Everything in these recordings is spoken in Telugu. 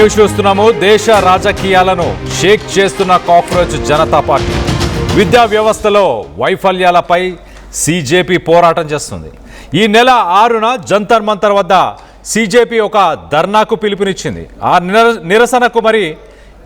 న్యూస్ చూస్తున్నాము. దేశ రాజకీయాలను షేక్ చేస్తున్న కాక్రోచ్ జనతా పార్టీ విద్యా వ్యవస్థలో వైఫల్యాలపై సీజేపీ పోరాటం చేస్తుంది. ఈ నెల 6న జంతర్ మంతర్ వద్ద సీజేపీ ఒక ధర్నాకు పిలుపునిచ్చింది. ఆ నిరసనకు మరి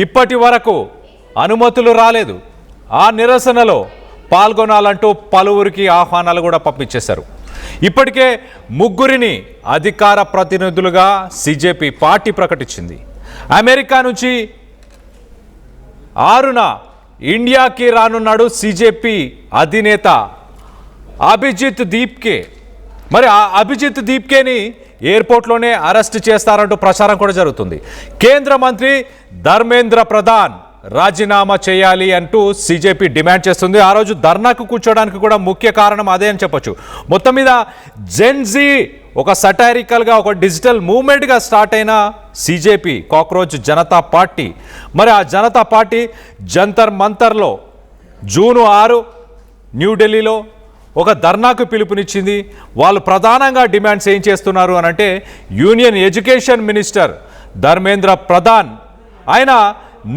ఇప్పటి వరకు అనుమతులు రాలేదు. ఆ నిరసనలో పాల్గొనాలంటూ పలువురికి ఆహ్వానాలు కూడా పంపించేశారు. ఇప్పటికే 3 అధికార ప్రతినిధులుగా సీజేపీ పార్టీ ప్రకటించింది. అమెరికా నుంచి 6న ఇండియాకి రానున్నాడు సీజేపీ అధినేత అభిజిత్ దీప్కే. మరి ఆ అభిజిత్ దీప్కేని ఎయిర్పోర్ట్లోనే అరెస్ట్ చేస్తారంటూ ప్రచారం కూడా జరుగుతుంది. కేంద్ర మంత్రి ధర్మేంద్ర ప్రధాన్ రాజీనామా చేయాలి అంటూ సీజేపీ డిమాండ్ చేస్తుంది. ఆ రోజు ధర్నాకు కూర్చోడానికి కూడా ముఖ్య కారణం అదే అని చెప్పొచ్చు. మొత్తం మీద జెన్జీ ఒక సటారికల్గా ఒక డిజిటల్ మూవ్మెంట్గా స్టార్ట్ అయిన సీజేపీ కాక్రోచ్ జనతా పార్టీ మరి ఆ జనతా పార్టీ జంతర్ మంతర్లో జూన్ 6 న్యూఢిల్లీలో ఒక ధర్నాకు పిలుపునిచ్చింది. వాళ్ళు ప్రధానంగా డిమాండ్స్ ఏం చేస్తున్నారు అని అంటే union education minister Dharmendra Pradhan ఆయన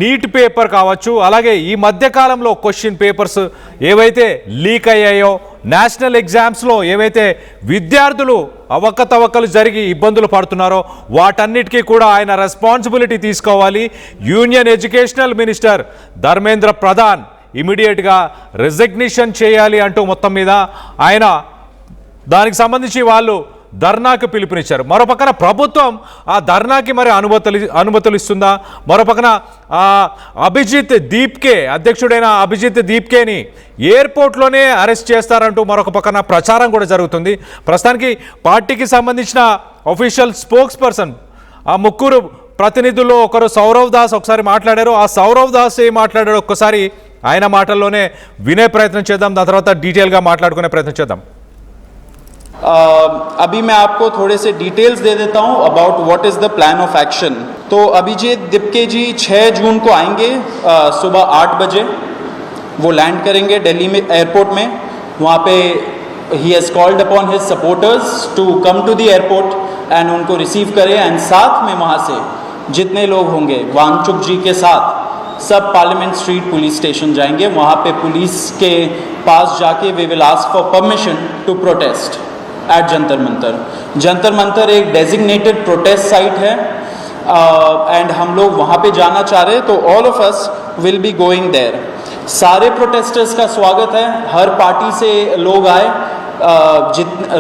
నీట్ పేపర్ కావచ్చు, అలాగే ఈ మధ్యకాలంలో క్వశ్చన్ పేపర్స్ ఏవైతే లీక్ అయ్యాయో, నేషనల్ ఎగ్జామ్స్లో ఏవైతే విద్యార్థులు అవకతవకలు జరిగి ఇబ్బందులు పడుతున్నారో వాటన్నిటికీ కూడా ఆయన రెస్పాన్సిబిలిటీ తీసుకోవాలి. Union educational minister Dharmendra Pradhan ఇమీడియట్గా రిజిగ్నేషన్ చేయాలి అంటూ మొత్తం మీద ఆయన దానికి సంబంధించి వాళ్ళు ధర్నాకు పిలుపునిచ్చారు. మరోపక్కన ప్రభుత్వం ఆ ధర్నాకి మరి అనుమతులు ఇస్తుందా? మరోపక్కన అభిజిత్ దీప్కే అధ్యక్షుడైన అభిజిత్ దీప్కేని ఎయిర్పోర్ట్లోనే అరెస్ట్ చేస్తారంటూ మరొక పక్కన ప్రచారం కూడా జరుగుతుంది. ప్రస్తుతానికి పార్టీకి సంబంధించిన అఫీషియల్ స్పోక్స్ పర్సన్ ఆ 3 ప్రతినిధుల్లో ఒకరు సౌరవ్ దాస్ ఒకసారి మాట్లాడారు. ఆ సౌరవ్ దాస్ ఏం మాట్లాడారు ఒక్కసారి ఆయన మాటల్లోనే వినే ప్రయత్నం చేద్దాం. దాని తర్వాత డీటెయిల్గా మాట్లాడుకునే ప్రయత్నం చేద్దాం. अभी मैं आपको थोड़े से डिटेल्स दे देता हूं about what is the plan of action. तो अभिजीत दिप्के जी 6 जून को आएंगे सुबह 8 बजे. वो लैंड करेंगे दिल्ली में एयरपोर्ट में. वहाँ पे ही has called upon his supporters to come to the airport and उनको रिसीव करें. एंड साथ में वहाँ से जितने लोग होंगे वांगचुक जी के साथ सब पार्लियामेंट स्ट्रीट पुलिस स्टेशन जाएंगे. वहाँ पे पुलिस के पास जाके we will ask for permission to protest at Jantar Mantar. Jantar Mantar एक डेजिग्नेटेड प्रोटेस्ट साइट है एंड हम लोग वहाँ पे जाना चाह रहे हैं. तो all of us will be going there. सारे प्रोटेस्टर्स का स्वागत है. हर पार्टी से लोग आए,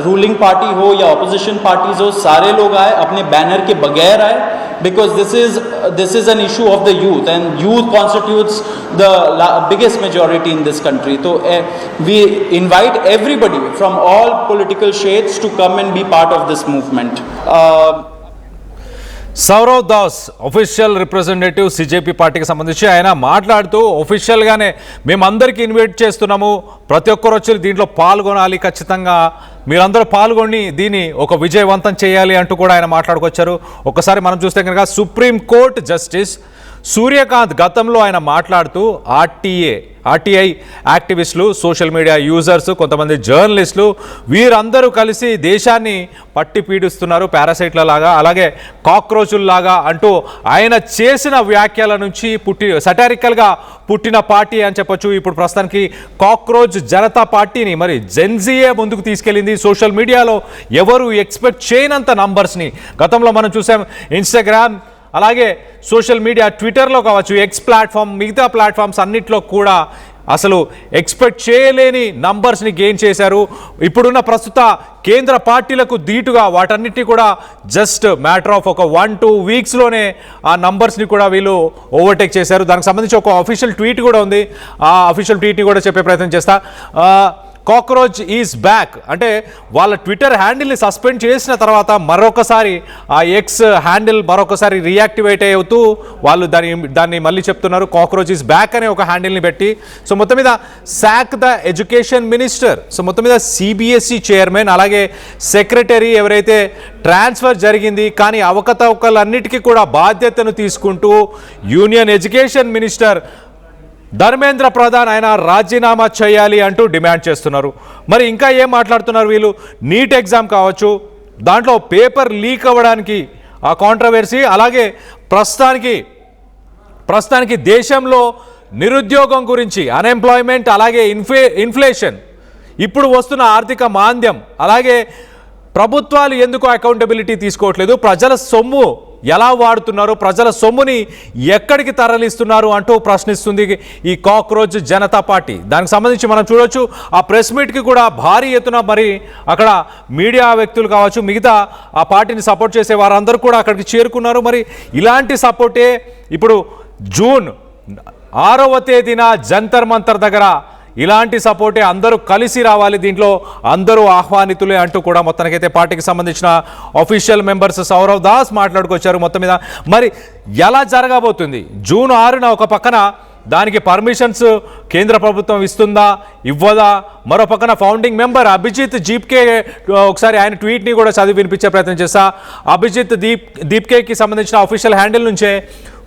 रूलिंग पार्टी हो या ऑपोजिशन पार्टीज हो, सारे लोग आए, अपने बैनर के बगैर आए. Because this is an issue of the youth and youth constitutes the biggest majority in this country. So we invite everybody from all political shades to come and be part of this movement. Saurav Das official representative CJP పార్టీకి సంబంధించి ఆయన మాట్లాడుతూ ఒఫీషియల్గానే మేమందరికీ ఇన్వైట్ చేస్తున్నాము, ప్రతి ఒక్కరు వచ్చి దీంట్లో పాల్గొనాలి, ఖచ్చితంగా మీరందరూ పాల్గొని దీన్ని ఒక విజయవంతం చేయాలి అంటూ కూడా ఆయన మాట్లాడుకొచ్చారు. ఒకసారి మనం చూస్తే కనుక సుప్రీంకోర్టు జస్టిస్ సూర్యకాంత్ గతంలో ఆయన మాట్లాడుతూ ఆర్టీఐ యాక్టివిస్టులు, సోషల్ మీడియా యూజర్స్, కొంతమంది జర్నలిస్టులు వీరందరూ కలిసి దేశాన్ని పట్టి పీడిస్తున్నారు పారాసైట్ల లాగా, అలాగే కాక్రోచుల్లాగా అంటూ ఆయన చేసిన వ్యాఖ్యల నుంచి సటారికల్గా పుట్టిన పార్టీ అని చెప్పొచ్చు. ఇప్పుడు ప్రస్తుతానికి కాక్రోచ్ జనతా పార్టీని మరి జెన్జీఏ ముందుకు తీసుకెళ్ళింది. సోషల్ మీడియాలో ఎవరు ఎక్స్పెక్ట్ చేయనంత నంబర్స్ని గతంలో మనం చూసాం. ఇన్స్టాగ్రామ్, అలాగే సోషల్ మీడియా, ట్విట్టర్లో కావచ్చు, ఎక్స్ ప్లాట్ఫామ్, మిగతా ప్లాట్ఫామ్స్ అన్నిట్లో కూడా అసలు ఎక్స్పెక్ట్ చేయలేని నంబర్స్ని గెయిన్ చేశారు. ఇప్పుడున్న ప్రస్తుత కేంద్ర పార్టీలకు ధీటుగా వాటన్నిటిని కూడా జస్ట్ మ్యాటర్ ఆఫ్ ఒక 1-2 వీక్స్లోనే ఆ నంబర్స్ని కూడా వీళ్ళు ఓవర్టేక్ చేశారు. దానికి సంబంధించి ఒక అఫీషియల్ ట్వీట్ కూడా ఉంది. ఆ అఫీషియల్ ట్వీట్ని కూడా చెప్పే ప్రయత్నం చేస్తా. కాక్రోచ్ ఈజ్ బ్యాక్ అంటే వాళ్ళ ట్విట్టర్ హ్యాండిల్ని సస్పెండ్ చేసిన తర్వాత మరొకసారి ఆ ఎక్స్ హ్యాండిల్ మరొకసారి రీయాక్టివేట్ అవుతూ వాళ్ళు దాన్ని మళ్ళీ చెప్తున్నారు. కాక్రోచ్ ఈజ్ బ్యాక్ అనే ఒక హ్యాండిల్ని పెట్టి సో మొత్తం మీద సాక్ ద ఎడ్యుకేషన్ మినిస్టర్, సో మొత్తం మీద సిబిఎస్ఈ చైర్మన్, అలాగే సెక్రటరీ ఎవరైతే ట్రాన్స్ఫర్ జరిగింది కానీ అవకతవకలన్నిటికీ కూడా బాధ్యతను తీసుకుంటూ union education minister Dharmendra Pradhan ఆయన రాజీనామా చేయాలి అంటూ డిమాండ్ చేస్తున్నారు. మరి ఇంకా ఏం మాట్లాడుతున్నారు వీళ్ళు? నీట్ ఎగ్జామ్ కావచ్చు, దాంట్లో పేపర్ లీక్ అవ్వడానికి ఆ కాంట్రవర్సీ, అలాగే ప్రస్తుతానికి దేశంలో నిరుద్యోగం గురించి, అన్ఎంప్లాయ్మెంట్, అలాగే ఇన్ఫ్లేషన్, ఇప్పుడు వస్తున్న ఆర్థిక మాంద్యం, అలాగే ప్రభుత్వాలు ఎందుకు అకౌంటబిలిటీ తీసుకోవట్లేదు, ప్రజల సొమ్ము ఎలా వాడుతున్నారు, ప్రజల సొమ్ముని ఎక్కడికి తరలిస్తున్నారు అంటూ ప్రశ్నిస్తుంది ఈ కాక్రోచ్ జనతా పార్టీ. దానికి సంబంధించి మనం చూడొచ్చు, ఆ ప్రెస్ మీట్కి కూడా భారీ ఎత్తున మరి అక్కడ మీడియా వ్యక్తులు కావచ్చు, మిగతా ఆ పార్టీని సపోర్ట్ చేసే వారందరూ కూడా అక్కడికి చేరుకున్నారు. మరి ఇలాంటి సపోర్టే ఇప్పుడు జూన్ 6వ తేదీన జంతర్ మంతర్ దగ్గర ఇలాంటి సపోర్టే అందరూ కలిసి రావాలి, దీంట్లో అందరూ ఆహ్వానితులే అంటూ కూడా మొత్తానికైతే పార్టీకి సంబంధించిన అఫీషియల్ మెంబర్స్ సౌరవ్ దాస్ మాట్లాడుకొచ్చారు. మొత్తం మీద మరి ఎలా జరగబోతుంది, జూన్ 6న ఒక పక్కన దానికి పర్మిషన్స్ కేంద్ర ప్రభుత్వం ఇస్తుందా ఇవ్వదా, మరో పక్కన ఫౌండింగ్ మెంబర్ అభిజిత్ దీప్కే, ఒకసారి ఆయన ట్వీట్ని కూడా చదివి వినిపించే ప్రయత్నం చేశా. అభిజిత్ దీప్కేకి సంబంధించిన అఫీషియల్ హ్యాండిల్ నుంచే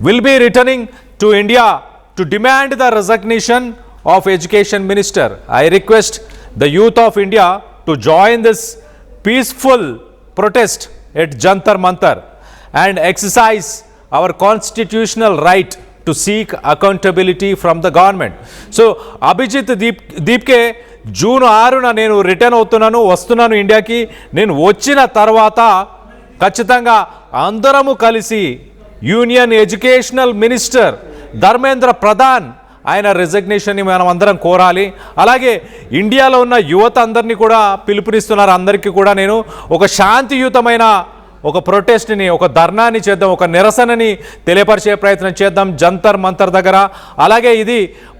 will be returning to India to demand the resignation of Education Minister. I request the youth of India to join this peaceful protest at Jantar Mantar and exercise our constitutional right to seek accountability from the government. So Abhijit Deepke June 6న నేను రిటర్న్ అవుతున్నాను, వస్తున్నాను ఇండియాకి. నేను వచ్చిన తర్వాత ఖచ్చితంగా అందరము కలిసి union educational minister Dharmendra Pradhan ఆయన రెసిగ్నేషన్ని మనం అందరం కోరాలి. అలాగే ఇండియాలో ఉన్న యువత అందరినీ కూడా పిలుపునిస్తున్నారు. అందరికీ కూడా నేను ఒక శాంతియుతమైన ఒక ప్రొటెస్ట్ని, ఒక ధర్నాని చేద్దాం, ఒక నిరసనని తెలియపరిచే ప్రయత్నం చేద్దాం జంతర్ మంతర్ దగ్గర. అలాగే ఇది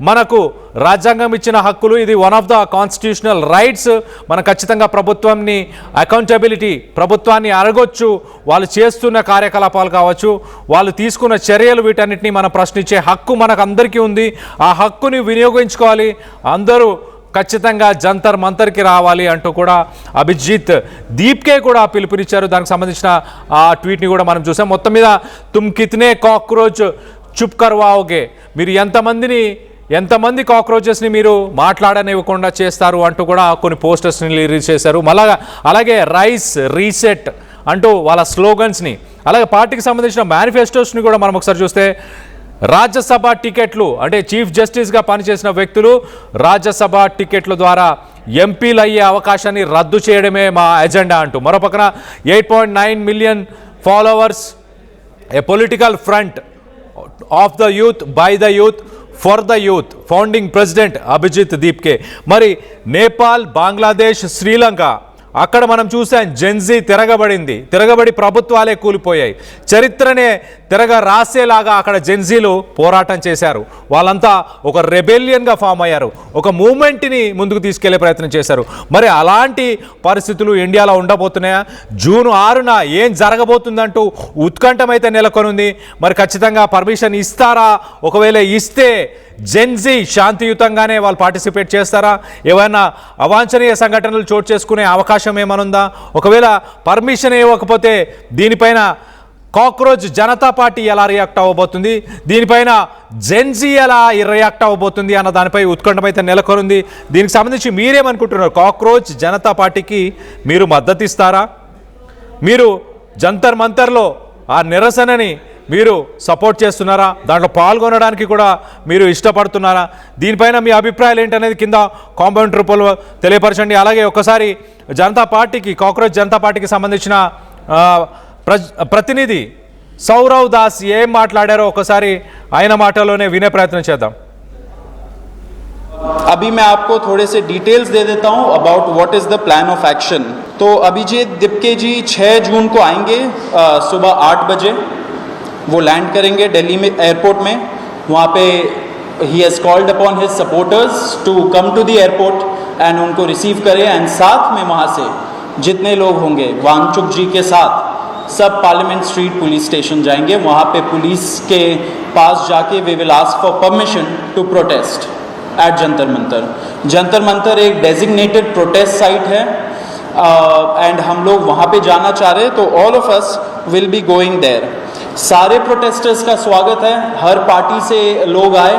మనకు రాజ్యాంగం ఇచ్చిన హక్కులు, ఇది one of the constitutional rights. మనం ఖచ్చితంగా ప్రభుత్వాన్ని అకౌంటబిలిటీ, ప్రభుత్వాన్ని అడగొచ్చు, వాళ్ళు చేస్తున్న కార్యకలాపాలు కావచ్చు, వాళ్ళు తీసుకున్న చర్యలు, వీటన్నిటిని మనం ప్రశ్నించే హక్కు మనకు అందరికీ ఉంది. ఆ హక్కుని వినియోగించుకోవాలి, అందరూ ఖచ్చితంగా జంతర్ మంతర్కి రావాలి అంటూ కూడా అభిజిత్ దీప్కే కూడా పిలుపునిచ్చారు. దానికి సంబంధించిన ఆ ట్వీట్ని కూడా మనం చూసాం. మొత్తం మీద తుమ్ కితనే కాక్రోచ్ చుప్ కర్వాओगे, మీరు ఎంతమంది కాక్రోచెస్ని మీరు మాట్లాడనివ్వకుండా చేస్తారు అంటూ కూడా కొన్ని పోస్టర్స్ని రిలీజ్ చేశారు. అలాగే రైస్ రీసెట్ అంటూ వాళ్ళ స్లోగన్స్ని, అలాగే పార్టీకి సంబంధించిన మేనిఫెస్టోస్ని కూడా మనం ఒకసారి చూస్తే, రాజ్యసభ టికెట్లు అంటే చీఫ్ జస్టిస్గా పనిచేసిన వ్యక్తులు రాజ్యసభ టికెట్ల ద్వారా ఎంపీలు అయ్యే అవకాశాన్ని రద్దు చేయడమే మా ఎజెండా అంటూ, మరో పక్కన 8.9 million followers, a political front of the youth, by the youth, for the youth, founding president Abhijit Dipke. మరి నేపాల్, బంగ్లాదేశ్, శ్రీలంక అక్కడ మనం చూసాం జెన్జీ తిరగబడి ప్రభుత్వాలే కూలిపోయాయి. చరిత్రనే రాసేలాగా అక్కడ జెన్జీలు పోరాటం చేశారు. వాళ్ళంతా ఒక రెబెలియన్గా ఫామ్ అయ్యారు, ఒక మూమెంట్ని ముందుకు తీసుకెళ్లే ప్రయత్నం చేశారు. మరి అలాంటి పరిస్థితులు ఇండియాలో ఉండబోతున్నాయా? జూన్ 6న ఏం జరగబోతుందంటూ ఉత్కంఠమైతే నెలకొనుంది. మరి ఖచ్చితంగా పర్మిషన్ ఇస్తారా? ఒకవేళ ఇస్తే జెన్జీ శాంతియుతంగానే వాళ్ళు పార్టిసిపేట్ చేస్తారా? ఏమైనా అవాంఛనీయ సంఘటనలు చోటు చేసుకునే అవకాశం ఏమనుందా? ఒకవేళ పర్మిషన్ ఇవ్వకపోతే దీనిపైన కాక్రోచ్ జనతా పార్టీ ఎలా రియాక్ట్ అవ్వబోతుంది, దీనిపైన జెన్జీ ఎలా రియాక్ట్ అవ్వబోతుంది అన్న దానిపై ఉత్కంఠమైతే నెలకొనుంది. దీనికి సంబంధించి మీరేమనుకుంటున్నారు? కాక్రోచ్ జనతా పార్టీకి మీరు మద్దతు ఇస్తారా? మీరు జంతర్ మంతర్లో ఆ నిరసనని మీరు సపోర్ట్ చేస్తున్నారా? దాంట్లో పాల్గొనడానికి కూడా మీరు ఇష్టపడుతున్నారా? దీనిపైన మీ అభిప్రాయాలు ఏంటనేది కింద కామెంట్ రూపంలో తెలియపరచండి. అలాగే ఒకసారి జనతా పార్టీకి, కాక్రోచ్ జనతా పార్టీకి సంబంధించిన ప్రతినిధి సౌరవ్ దాస్ ఏం మాట్లాడారో ఒకసారి ఆయన మాటలోనే వినే ప్రయత్నం చేద్దాం. अभी मैं आपको थोड़े से डिटेल्स दे देता हूं about what is the plan of action. तो अभिजीत दिप्के जी 6 जून को आएंगे सुबह 8 बजे. वो लैंड करेंगे दिल्ली में एयरपोर्ट में. वहाँ पे ही has called upon his supporters to come to the airport and उनको रिसीव करें. एंड साथ में वहाँ से जितने लोग होंगे वांगचुक जी के साथ सब पार्लियामेंट स्ट्रीट पुलिस स्टेशन जाएंगे. वहाँ पे पुलिस के पास जाके we will ask for permission to protest at Jantar Mantar. Jantar Mantar एक डेजिग्नेटेड प्रोटेस्ट साइट है एंड हम लोग वहाँ पे जाना चाह रहे हैं. तो all of us will be going there. सारे प्रोटेस्टर्स का स्वागत है. हर पार्टी से लोग आए,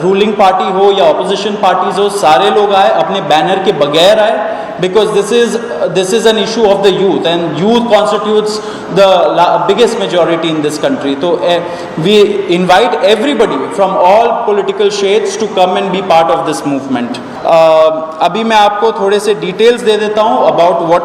रूलिंग पार्टी हो या ऑपोजिशन पार्टीज हो, सारे लोग आए, अपने बैनर के बगैर आए. because this is an issue of the youth, and youth constitutes the biggest majority in this country. So we invite everybody from all political shades to come and be part of this movement. अभी मैं आपको थोड़े से डिटेल्स दे देता हूँ about what